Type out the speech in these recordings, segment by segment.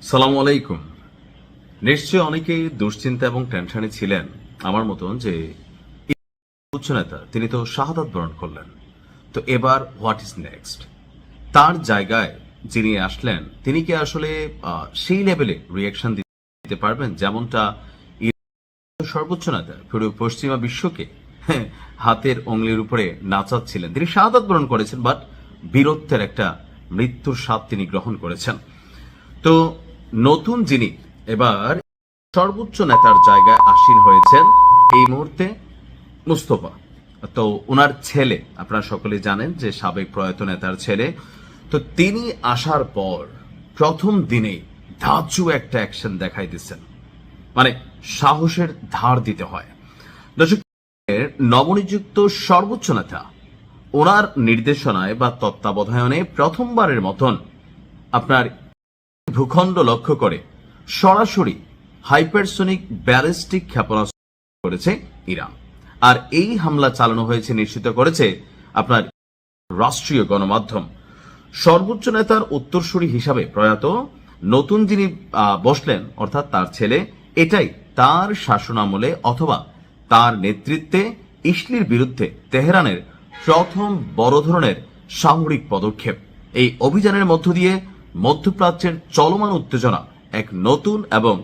সালামু আলাইকুম। নিশ্চয়ই অনেকেই দুশ্চিন্তা এবং টেনশনে ছিলেন আমার মতন যে উচ্চ নেতা তিনি তো শাহাদাত বরণ করলেন, তো এবার হোয়াট ইজ নেক্সট। তার জায়গায় যিনি আসলেন তিনি কি আসলে সেই লেভেলে রিয়াকশন দিতে পারবেন যেমনটা সর্বোচ্চ নেতা পুরো পশ্চিমা বিশ্বকে হাতের অঙ্গুলির উপরে নাচাচ্ছিলেন। তিনি শাহাদাত বরণ করেছেন, বাট বীরত্বের একটা মৃত্যুর স্বাদ তিনি গ্রহণ করেছেন। তো নতুন যিনি এবার সর্বোচ্চ নেতার জায়গায় আসীন হয়েছেন এই মুহূর্তে মুস্তফা। তো ওনার ছেলে, আপনারা সকলে জানেন যে সাবেক প্রয়াত নেতার ছেলে। তো তিনি আসার পর প্রথম দিনেই ধাঁচু একটা অ্যাকশন দেখাই দিচ্ছেন, মানে সাহসের ধার দিতে হয়। দর্শক, নবনিযুক্ত সর্বোচ্চ নেতা ওনার নির্দেশনায় বা তত্ত্বাবধানে প্রথমবারের মতন আপনার ভূখণ্ড লক্ষ্য করে সরাসরি হাইপারসোনিক ব্যালিস্টিক ক্ষেপণাস্ত্র করেছে ইরান। আর এই হামলা চালানো হয়েছে নিশ্চিত করেছে আপনার রাষ্ট্রীয় গণমাধ্যম। সর্বোচ্চ নেতার উত্তরসূরি হিসাবে প্রয়াত নতুন যিনি বসলেন অর্থাৎ তার ছেলে, এটাই তার শাসনামলে অথবা তার নেতৃত্বে ইসলির বিরুদ্ধে তেহরানের প্রথম বড় ধরনের সামরিক পদক্ষেপ। এই অভিযানের মধ্য দিয়ে মধ্যপ্রাচ্যের চলমান উত্তেজনা এক নতুন এবং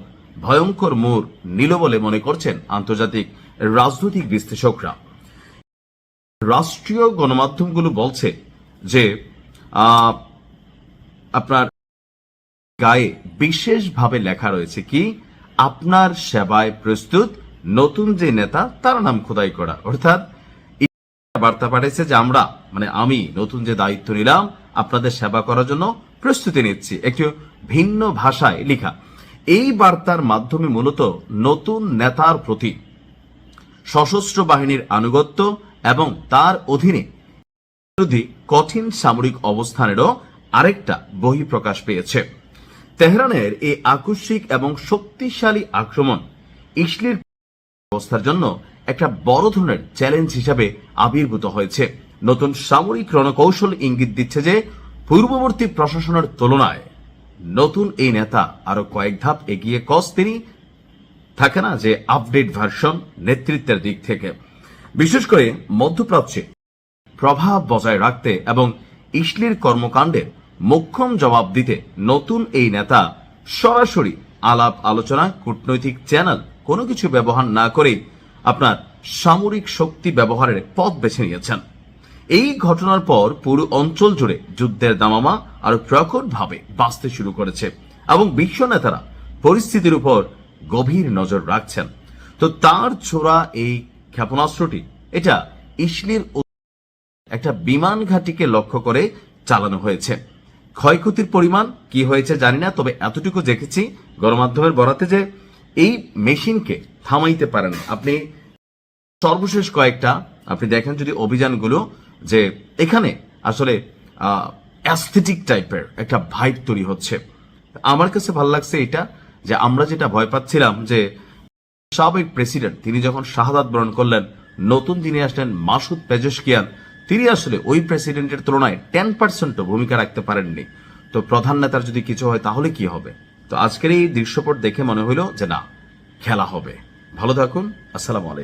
ভয়ঙ্কর মোড় নিল বলে মনে করছেন আন্তর্জাতিক রাজনৈতিক বিশ্লেষকরা। রাষ্ট্রীয় গণমাধ্যমগুলো বলছে যে আপনার গায়ে বিশেষভাবে লেখা রয়েছে কি, আপনার সেবায় প্রস্তুত নতুন যে নেতা তার নাম খোদাই করা। অর্থাৎ বার্তা পাঠিয়েছে যে আমরা, মানে আমি নতুন যে দায়িত্ব নিলাম আপনাদের সেবা করার জন্য প্রস্তুতি নিচ্ছি, একটু ভিন্ন ভাষায় লেখা। এই বার্তার মাধ্যমে মূলত নতুন নেতার প্রতি সশস্ত্র বাহিনীর আনুগত্য এবং তার অধীনে বিরোধী কঠিন সামরিক অবস্থানেরও আরেকটা বহিঃপ্রকাশ পেয়েছে। তেহরানের এই আকস্মিক এবং শক্তিশালী আক্রমণ ইসলির অবস্থার জন্য একটা বড় ধরনের চ্যালেঞ্জ হিসাবে আবির্ভূত হয়েছে। নতুন সামরিক রণকৌশল ইঙ্গিত দিচ্ছে যে পূর্ববর্তী প্রশাসনের তুলনায় নতুন এই নেতা আরো কয়েক ধাপ এগিয়ে তিনি থাকে না যে আপডেট ভার্সন নেতৃত্বের দিক থেকে, বিশেষ করে মধ্যপ্রাচ্যে প্রভাব বজায় রাখতে এবং ইসলির কর্মকাণ্ডের মোক্ষম জবাব দিতে নতুন এই নেতা সরাসরি আলাপ আলোচনা, কূটনৈতিক চ্যানেল কোনো কিছু ব্যবহার না করে আপনার সামরিক শক্তি ব্যবহারের পথ বেছে নিয়েছেন। এই ঘটনার পর পুরো অঞ্চল জুড়ে যুদ্ধের দামামা আরো প্রকটভাবে বাঁচতে শুরু করেছে এবং বিশ্ব নেতারা পরিস্থিতির উপর গভীর নজর রাখছেন। তো তার ছোড়া এই ক্ষেপণাস্ত্রটি এটা ইসলির একটা বিমান ঘাঁটিকে লক্ষ্য করে চালানো হয়েছে। ক্ষয়ক্ষতির পরিমাণ কি হয়েছে জানি না, তবে এতটুকু দেখেছি গণমাধ্যমের বরাতে যে এই মেশিনকে থামাইতে পারেন আপনি। সর্বশেষ কয়েকটা আপনি দেখেন যদি অভিযানগুলো, যে এখানে আসলে অ্যাস্থেটিক টাইপের একটা ভাইব তৈরি হচ্ছে। আমার কাছে ভালো লাগছে এটা, যে আমরা যেটা ভয় পাচ্ছিলাম যে সাবেক প্রেসিডেন্ট তিনি যখন শাহাদাত বরণ করলেন, নতুন যিনি আসলেন মাসুদ পেজেশকিয়ান, তিনি আসলে ওই প্রেসিডেন্টের তুলনায় 10% ভূমিকা রাখতে পারেননি। তো প্রধান নেতার যদি কিছু হয় তাহলে কি হবে? তো আজকের এই দৃশ্যপট দেখে মনে হইল যে না, খেলা হবে। ভালো থাকুন। আসসালামু আলাইকুম।